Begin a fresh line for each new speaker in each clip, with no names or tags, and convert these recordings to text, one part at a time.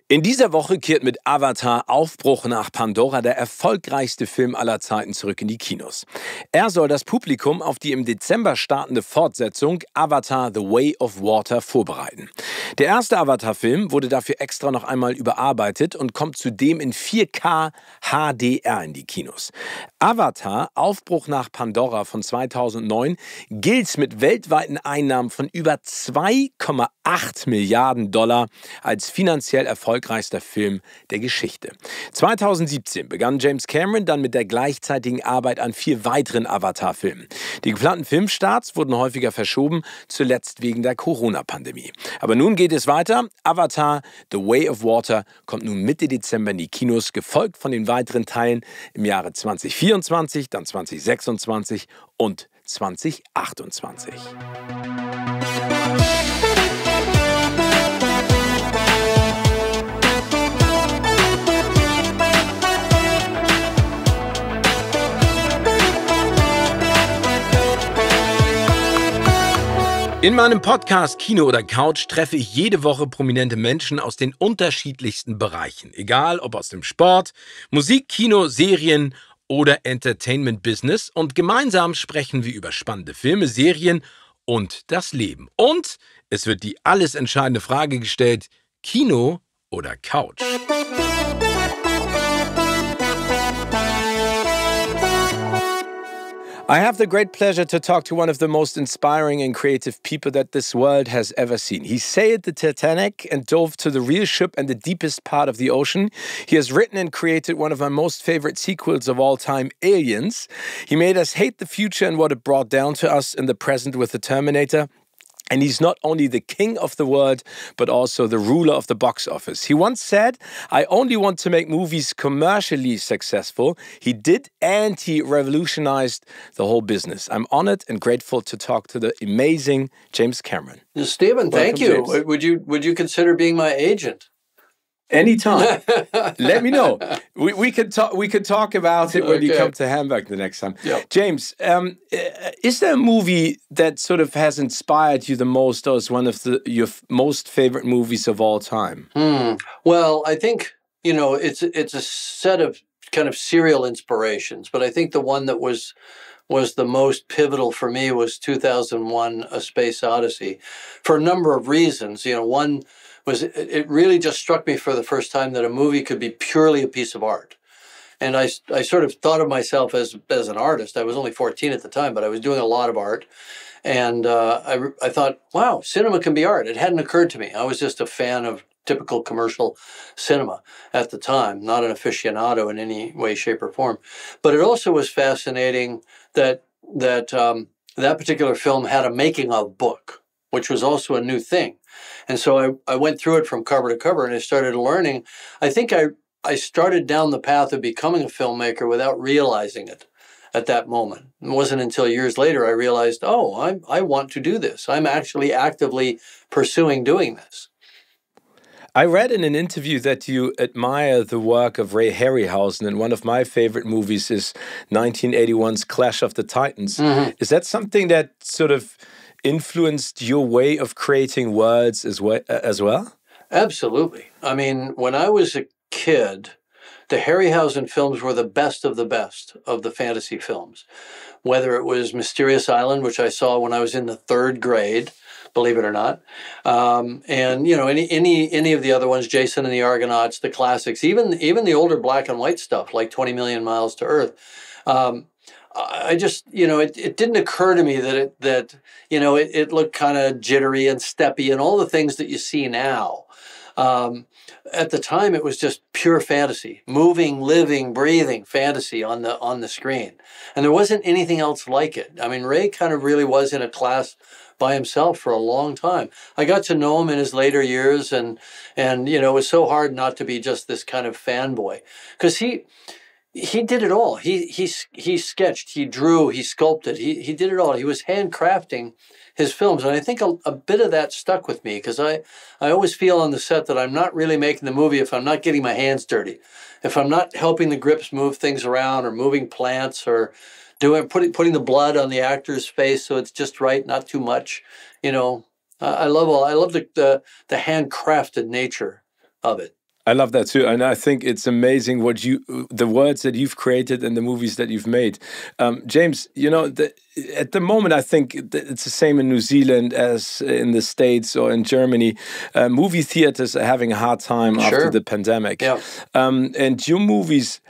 In dieser Woche kehrt mit Avatar Aufbruch nach Pandora der erfolgreichste Film aller Zeiten zurück in die Kinos. Er soll das Publikum auf die im Dezember startende Fortsetzung Avatar The Way of Water vorbereiten. Der erste Avatar-Film wurde dafür extra noch einmal überarbeitet und kommt zudem in 4K HDR in die Kinos. Avatar Aufbruch nach Pandora von 2009 gilt mit weltweiten Einnahmen von über 2,8 Milliarden Dollar als finanziell erfolgreichster Film der Geschichte. 2017 begann James Cameron dann mit der gleichzeitigen Arbeit an 4 weiteren Avatar-Filmen. Die geplanten Filmstarts wurden häufiger verschoben, zuletzt wegen der Corona-Pandemie. Aber nun geht es weiter. Avatar The Way of Water kommt nun Mitte Dezember in die Kinos, gefolgt von den weiteren Teilen im Jahre 2024, dann 2026 und 2028. In meinem Podcast Kino oder Couch treffe ich jede Woche prominente Menschen aus den unterschiedlichsten Bereichen. Egal ob aus dem Sport, Musik, Kino, Serien oder Entertainment-Business. Und gemeinsam sprechen wir über spannende Filme, Serien und das Leben. Und es wird die alles entscheidende Frage gestellt: Kino oder Couch? I have the great pleasure to talk to one of the most inspiring and creative people that this world has ever seen. He sailed the Titanic and dove to the real ship and the deepest part of the ocean. He has written and created one of my most favorite sequels of all time, Aliens. He made us hate the future and what it brought down to us in the present with the Terminator. And he's not only the king of the world, but also the ruler of the box office. He once said, "I only want to make movies commercially successful." He did, and he revolutionized the whole business. I'm honored and grateful to talk to the amazing James Cameron.
Stephen, thank you.
James.
Would you consider being my agent?
Anytime. Let me know. We can talk about it when you come to Hamburg the next time.
Yep.
James, is there a movie that sort of has inspired you the most, or is one of your most favorite movies of all time?
Well, I think, it's a set of kind of serial inspirations, but I think the one that was the most pivotal for me was 2001: A Space Odyssey, for a number of reasons. One was it really just struck me for the first time that a movie could be purely a piece of art. And I sort of thought of myself as an artist. I was only 14 at the time, but I was doing a lot of art. And I thought, wow, cinema can be art. It hadn't occurred to me. I was just a fan of typical commercial cinema at the time, not an aficionado in any way, shape, or form. But it also was fascinating that particular film had a making of book, which was also a new thing. And so I went through it from cover to cover, and I started learning. I think I started down the path of becoming a filmmaker without realizing it at that moment. It wasn't until years later I realized, oh, I want to do this. I'm actually actively pursuing doing this.
I read in an interview that you admire the work of Ray Harryhausen, and one of my favorite movies is 1981's Clash of the Titans.
Mm-hmm.
Is that something that sort of influenced your way of creating words as well?
Absolutely. I mean, when I was a kid, the Harryhausen films were the best of the fantasy films. Whether it was Mysterious Island, which I saw when I was in the 3rd grade, believe it or not, and any of the other ones, Jason and the Argonauts, the classics, even the older black and white stuff like 20 Million Miles to Earth. I just, it didn't occur to me that it looked kind of jittery and steppy and all the things that you see now. At the time, it was just pure fantasy, moving, living, breathing fantasy on the screen. And there wasn't anything else like it. I mean, Ray kind of really was in a class by himself for a long time. I got to know him in his later years, and it was so hard not to be just this kind of fanboy, because he did it all. He sketched, he drew, he sculpted, he did it all. He was handcrafting his films. And I think a bit of that stuck with me, because I always feel on the set that I'm not really making the movie if I'm not getting my hands dirty, if I'm not helping the grips move things around, or moving plants, or putting the blood on the actor's face so it's just right, not too much. I love the handcrafted nature of it.
I love that too, and I think it's amazing the words that you've created and the movies that you've made. James, at the moment, I think it's the same in New Zealand as in the States or in Germany. Movie theaters are having a hard time after the pandemic.
Yeah.
And your movies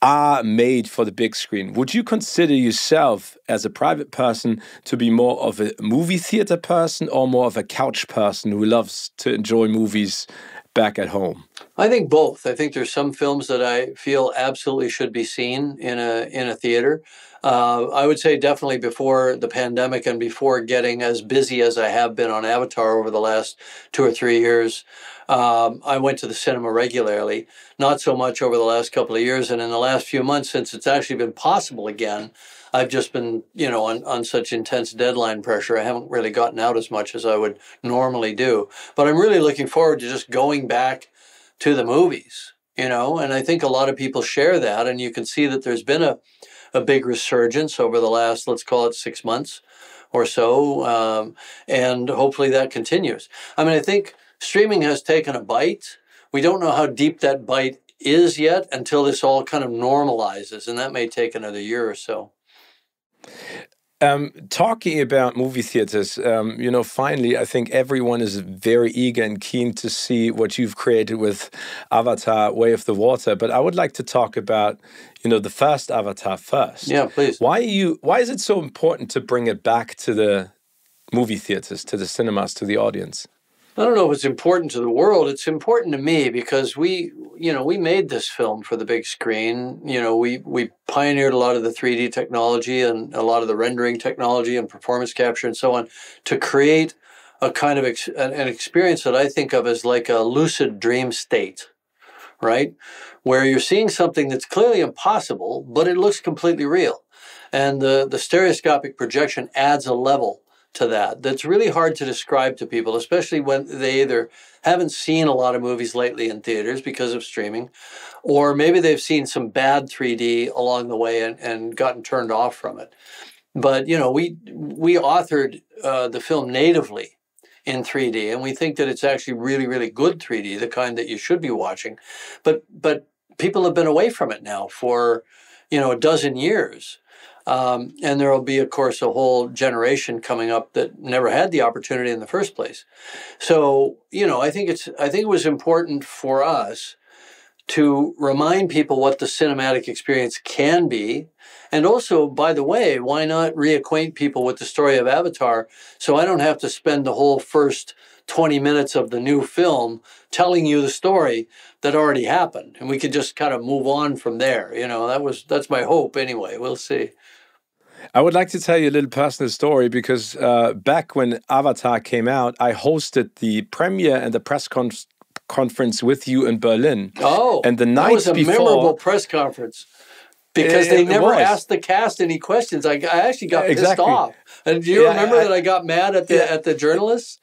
are made for the big screen. Would you consider yourself as a private person to be more of a movie theater person or more of a couch person who loves to enjoy movies back at home?
I think both. I think there's some films that I feel absolutely should be seen in a theater. I would say definitely before the pandemic and before getting as busy as I have been on Avatar over the last 2 or 3 years, I went to the cinema regularly. Not so much over the last couple of years, and in the last few months, since it's actually been possible again, I've just been, on such intense deadline pressure, I haven't really gotten out as much as I would normally do. But I'm really looking forward to just going back to the movies, and I think a lot of people share that, and you can see that there's been a big resurgence over the last, let's call it 6 months or so, and hopefully that continues. I mean, I think streaming has taken a bite. We don't know how deep that bite is yet until this all kind of normalizes, and that may take another year or so.
Talking about movie theaters, finally, I think everyone is very eager and keen to see what you've created with Avatar, Way of the Water. But I would like to talk about, the first Avatar first.
Yeah, please.
Why is it so important to bring it back to the movie theaters, to the cinemas, to the audience?
I don't know if it's important to the world. It's important to me because we made this film for the big screen. We pioneered a lot of the 3D technology and a lot of the rendering technology and performance capture and so on to create a kind of an experience that I think of as like a lucid dream state, right? Where you're seeing something that's clearly impossible, but it looks completely real. And the stereoscopic projection adds a level to that's really hard to describe to people, especially when they either haven't seen a lot of movies lately in theaters because of streaming, or maybe they've seen some bad 3D along the way and gotten turned off from it. But, we authored the film natively in 3D, and we think that it's actually really, really good 3D, the kind that you should be watching. But people have been away from it now for, a dozen years. And there will be, of course, a whole generation coming up that never had the opportunity in the first place. So, I think it was important for us to remind people what the cinematic experience can be. And also, by the way, why not reacquaint people with the story of Avatar so I don't have to spend the whole first 20 minutes of the new film telling you the story that already happened. And we could just kind of move on from there. That's my hope anyway. We'll see.
I would like to tell you a little personal story because back when Avatar came out, I hosted the premiere and the press conference with you in Berlin.
Oh,
and the night
that was a
before,
memorable press conference because they never asked the cast any questions. I actually got pissed off. And do you remember that I got mad at the journalists?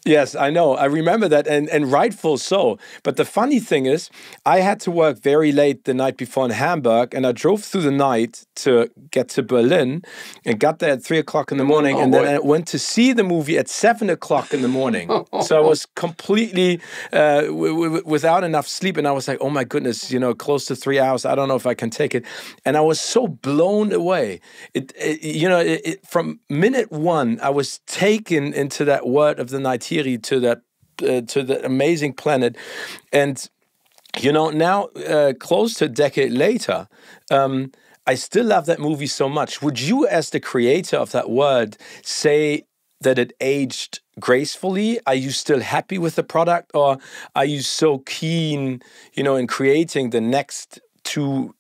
Yes, I know. I remember that, and rightful so. But the funny thing is, I had to work very late the night before in Hamburg, and I drove through the night to get to Berlin, and got there at 3 o'clock in the morning, then I went to see the movie at 7 o'clock in the morning. So I was completely without enough sleep, and I was like, oh my goodness, close to 3 hours. I don't know if I can take it. And I was so blown away. From minute one, I was taken into that world of the night. To that amazing planet, and now close to a decade later, I still love that movie so much. Would you, as the creator of that world, say that it aged gracefully? Are you still happy with the product, or are you so keen, in creating the next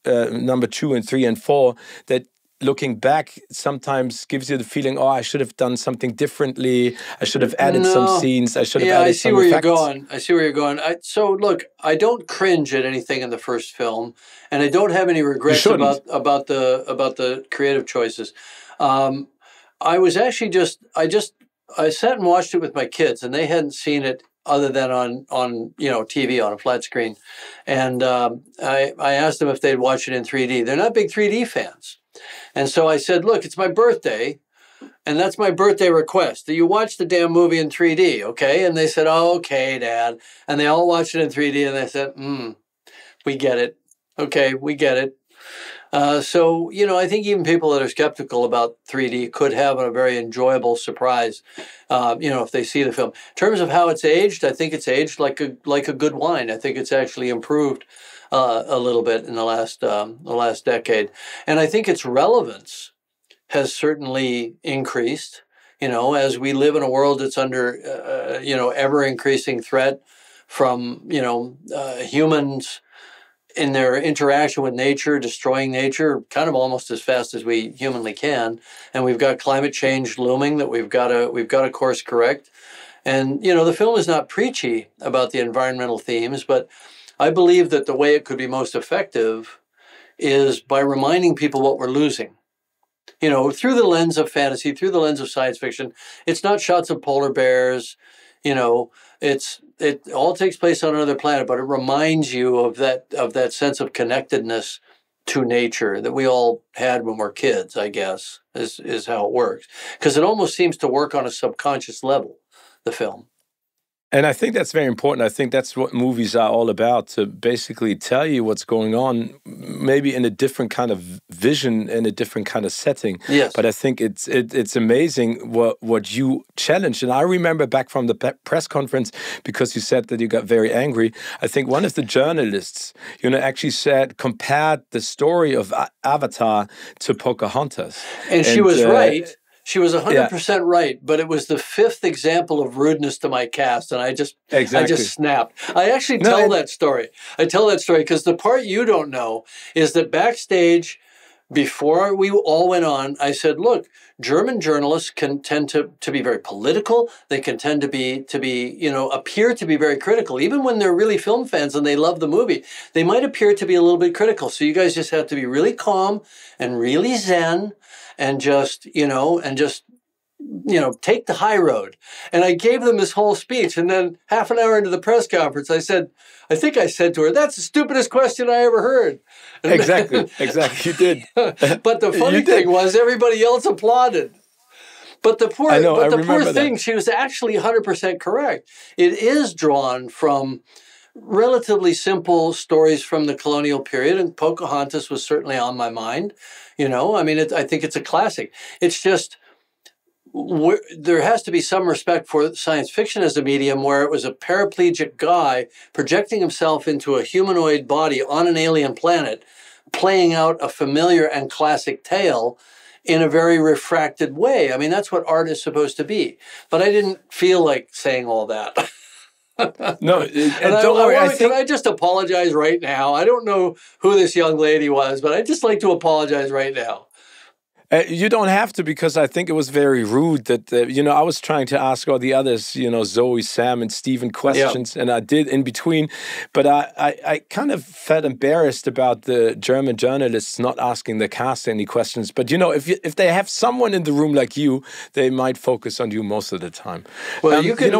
number 2 and 3 and 4 that looking back sometimes gives you the feeling, I should have done something differently. I should have added some scenes. I should have added some effects.
I see where you're going. So look, I don't cringe at anything in the first film, and I don't have any regrets about the creative choices. I was actually I sat and watched it with my kids, and they hadn't seen it other than on TV on a flat screen, and I asked them if they'd watch it in 3D. They're not big 3D fans. And so I said, look, it's my birthday. And that's my birthday request, that you watch the damn movie in 3D, okay? And they said, oh, okay, Dad. And they all watched it in 3D, and they said, we get it. Okay, we get it. So, you know, I think even people that are skeptical about 3D could have a very enjoyable surprise, you know, if they see the film. In terms of how it's aged, I think it's aged like a good wine. I think it's actually improved a little bit in the last decade. And I think its relevance has certainly increased, you know, as we live in a world that's under, you know, ever-increasing threat from, you know, humans in their interaction with nature, destroying nature kind of almost as fast as we humanly can. And we've got climate change looming that we've got to course correct. And, you know, the film is not preachy about the environmental themes, but I believe that the way it could be most effective is by reminding people what we're losing. You know, through the lens of fantasy, through the lens of science fiction. It's not shots of polar bears, you know, it all takes place on another planet, but it reminds you of that sense of connectedness to nature that we all had when we're kids, I guess, is how it works. Because it almost seems to work on a subconscious level, the film.
And I think that's very important. I think that's what movies are all about, to basically tell you what's going on, maybe in a different kind of vision, in a different kind of setting.
Yes.
But I think it's amazing what you challenged. And I remember back from the press conference, because you said that you got very angry, I think one of the journalists, you know, actually compared the story of Avatar to Pocahontas.
And she was right. She was 100% right, but it was the fifth example of rudeness to my cast, and I just snapped. I actually tell that story. I tell that story because the part you don't know is that backstage, before we all went on, I said, look, German journalists can tend to be very political. They can tend to be, you know, appear to be very critical. Even when they're really film fans and they love the movie, they might appear to be a little bit critical. So you guys just have to be really calm and really zen, and just take the high road. And I gave them this whole speech. And then half an hour into the press conference, I think I said to her, that's the stupidest question I ever heard. And
exactly, you did.
But the funny thing was everybody else applauded. But the poor thing, she was actually 100% correct. It is drawn from relatively simple stories from the colonial period, and Pocahontas was certainly on my mind. You know, I mean, I think it's a classic. It's just there has to be some respect for science fiction as a medium, where it was a paraplegic guy projecting himself into a humanoid body on an alien planet, playing out a familiar and classic tale in a very refracted way. I mean, that's what art is supposed to be. But I didn't feel like saying all that.
No, don't worry.
Can I just apologize right now? I don't know who this young lady was, but I'd just like to apologize right now.
You don't have to, because I think it was very rude that, you know, I was trying to ask all the others, you know, Zoe, Sam, and Stephen questions, and I did in between. But I kind of felt embarrassed about the German journalists not asking the cast any questions. But, you know, if they have someone in the room like you, they might focus on you most of the time.
Well, you can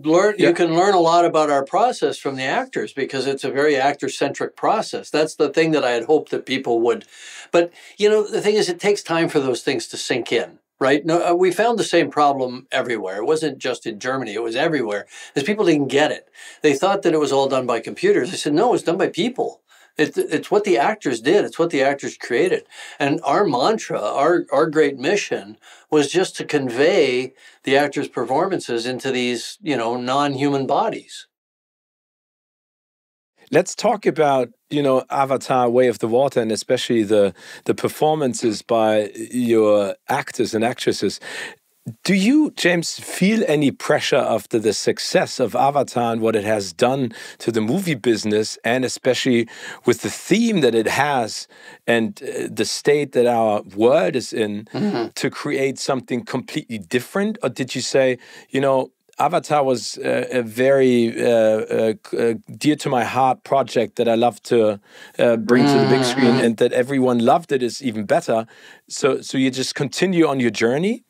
learn a lot about our process from the actors, because it's a very actor-centric process. That's the thing that I had hoped that people would. But, you know, the thing is, it takes time for those things to sink in, right? No, we found the same problem everywhere. It wasn't just in Germany. It was everywhere. Because people didn't get it. They thought that it was all done by computers. I said, no, it's done by people. It's what the actors did. It's what the actors created. And our mantra, our great mission, was just to convey the actors' performances into these, you know, non-human bodies.
Let's talk about, you know, Avatar, Way of the Water, and especially the performances by your actors and actresses. Do you, James, feel any pressure after the success of Avatar and what it has done to the movie business, and especially with the theme that it has and the state that our world is in, to create something completely different? Or did you say, you know, Avatar was a very dear to my heart project that I love to bring to the big screen, and that everyone loved it is even better. So you just continue on your journey?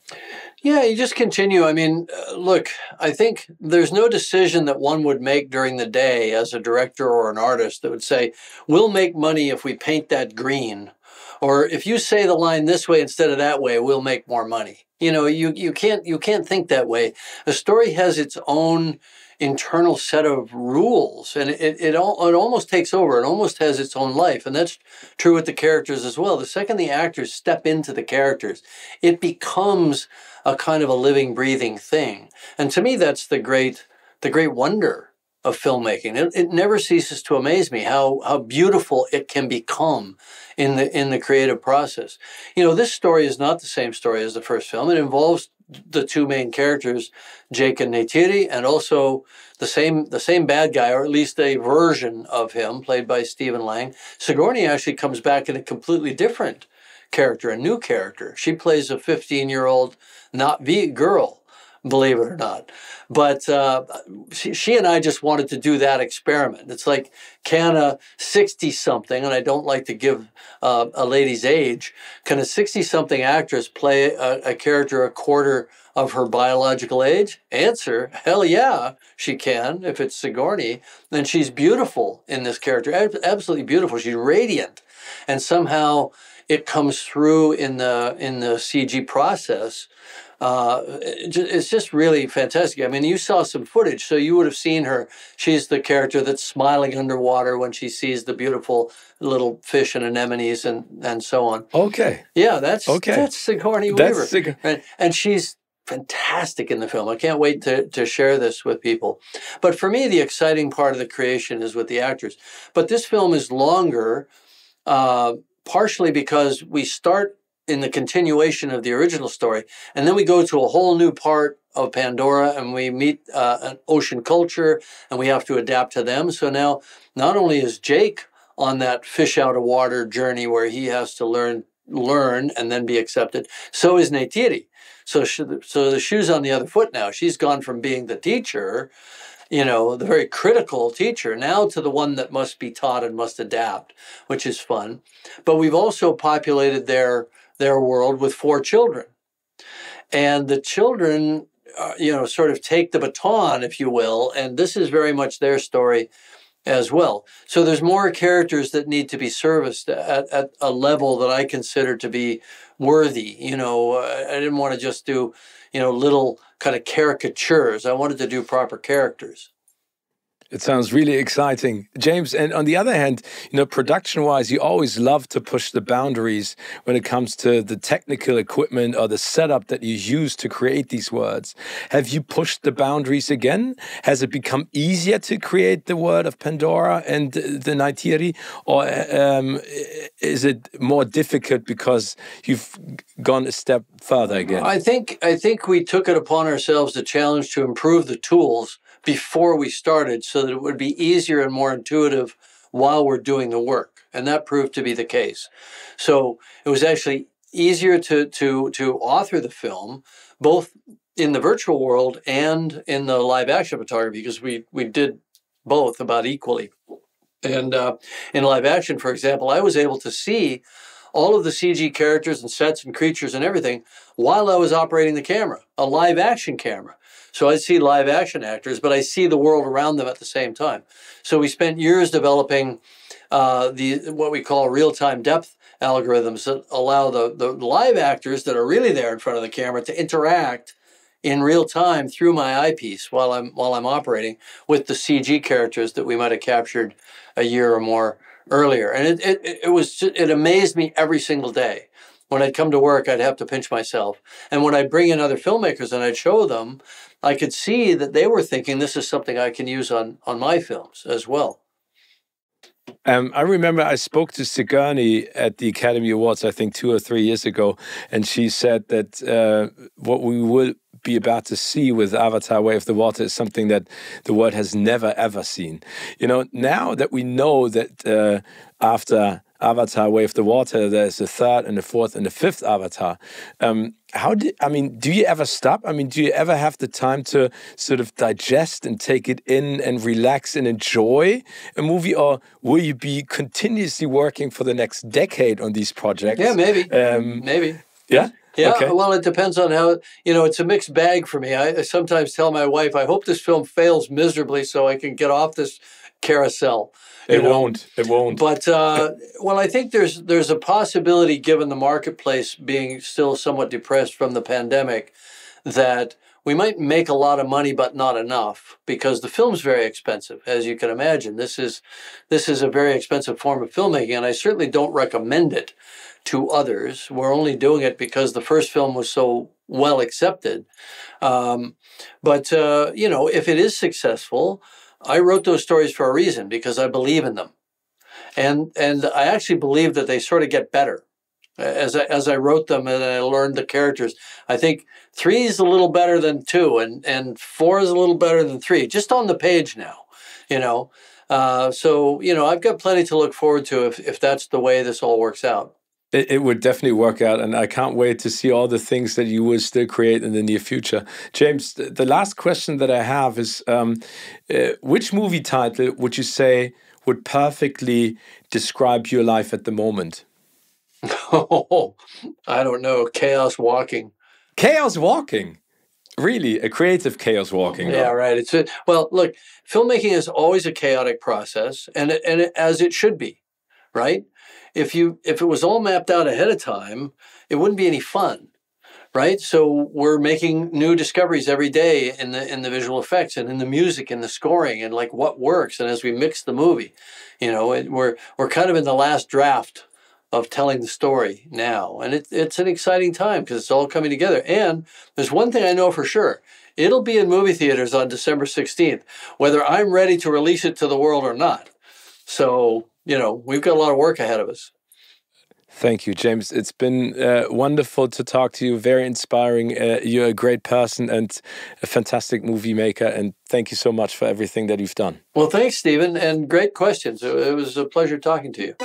Yeah, you just continue. I mean, look, I think there's no decision that one would make during the day as a director or an artist that would say, we'll make money if we paint that green, Or if you say the line this way instead of that way, we'll make more money. You know, you can't think that way. A story has its own internal set of rules, and it almost takes over. It almost has its own life, and that's true with the characters as well. The second the actors step into the characters, it becomes a kind of a living, breathing thing. And to me, that's the great wonder of filmmaking. It never ceases to amaze me how beautiful it can become in the creative process. You know, this story is not the same story as the first film. It involves the two main characters, Jake and Neytiri, and also the same bad guy, or at least a version of him, played by Stephen Lang. Sigourney actually comes back in a completely different character, a new character. She plays a 15-year-old not girl, believe it or not. But she and I just wanted to do that experiment. It's like, can a 60-something, and I don't like to give a lady's age, can a 60-something actress play a character a quarter of her biological age? Answer, hell yeah, she can, if it's Sigourney. And she's beautiful in this character, absolutely beautiful. She's radiant. And somehow it comes through in the CG process. It's just really fantastic. I mean, you saw some footage, so you would have seen her. She's the character that's smiling underwater when she sees the beautiful little fish and anemones and so on.
Okay.
Yeah, that's Sigourney Weaver. And she's fantastic in the film. I can't wait to share this with people. But for me, the exciting part of the creation is with the actors. But this film is longer, partially because we start in the continuation of the original story, and then we go to a whole new part of Pandora, and we meet an ocean culture, and we have to adapt to them. So now, not only is Jake on that fish out of water journey where he has to learn and then be accepted, so is Neytiri. So the shoe's on the other foot now. She's gone from being the teacher, you know, the very critical teacher, now to the one that must be taught and must adapt, which is fun. But we've also populated their world with 4 children. And the children, sort of take the baton, if you will, and this is very much their story as well. So there's more characters that need to be serviced at a level that I consider to be worthy. You know, I didn't want to just do, little kind of caricatures. I wanted to do proper characters.
It sounds really exciting, James. And on the other hand, production-wise, you always love to push the boundaries when it comes to the technical equipment or the setup that you use to create these words. Have you pushed the boundaries again? Has it become easier to create the word of Pandora and the Neytiri, or is it more difficult because you've gone a step further again?
I think we took it upon ourselves the challenge to improve the tools before we started, so that it would be easier and more intuitive while we're doing the work. And that proved to be the case. So it was actually easier to author the film, both in the virtual world and in the live action photography, because we did both about equally. And in live action, for example, I was able to see all of the CG characters and sets and creatures and everything while I was operating the camera, a live action camera. So I see live action actors, but I see the world around them at the same time. So we spent years developing what we call real-time depth algorithms that allow the live actors that are really there in front of the camera to interact in real time through my eyepiece while I'm operating with the CG characters that we might have captured a year or more earlier. And it amazed me every single day. When I'd come to work, I'd have to pinch myself. And when I'd bring in other filmmakers and I'd show them, I could see that they were thinking this is something I can use on my films as well.
I remember I spoke to Sigourney at the Academy Awards, I think 2 or 3 years ago, and she said that what we will be about to see with Avatar: Way of the Water is something that the world has never, ever seen. Now that we know that after Avatar: Way of the Water, there's a 3rd and a 4th and a 5th Avatar. Do you ever stop? Do you ever have the time to sort of digest and take it in and relax and enjoy a movie? Or will you be continuously working for the next decade on these projects?
Yeah, maybe. Maybe.
Yeah?
Yeah,
okay.
Well, it depends on how, it's a mixed bag for me. I sometimes tell my wife, I hope this film fails miserably so I can get off this carousel.
It won't. It won't.
But well, I think there's a possibility, given the marketplace being still somewhat depressed from the pandemic, that we might make a lot of money, but not enough, because the film's very expensive, as you can imagine. This is a very expensive form of filmmaking, and I certainly don't recommend it to others. We're only doing it because the first film was so well accepted. But if it is successful, I wrote those stories for a reason, because I believe in them, and I actually believe that they sort of get better as I wrote them and I learned the characters. I think 3 is a little better than 2, and 4 is a little better than 3, just on the page now, So, I've got plenty to look forward to if that's the way this all works out.
It would definitely work out, and I can't wait to see all the things that you will still create in the near future. James, the last question that I have is, which movie title would you say would perfectly describe your life at the moment?
Oh, I don't know. Chaos Walking.
Chaos Walking? Really? A creative chaos walking?
Yeah, right. Well, look, filmmaking is always a chaotic process, and as it should be, right? If it was all mapped out ahead of time, it wouldn't be any fun, right? So we're making new discoveries every day in the visual effects and in the music and the scoring and like what works. And as we mix the movie, we're kind of in the last draft of telling the story now. And it's an exciting time because it's all coming together. And there's one thing I know for sure. It'll be in movie theaters on December 16th, whether I'm ready to release it to the world or not. So, we've got a lot of work ahead of us.
Thank you, James. It's been wonderful to talk to you. Very inspiring. You're a great person and a fantastic movie maker. And thank you so much for everything that you've done.
Well, thanks, Stephen. And great questions. It was a pleasure talking to you.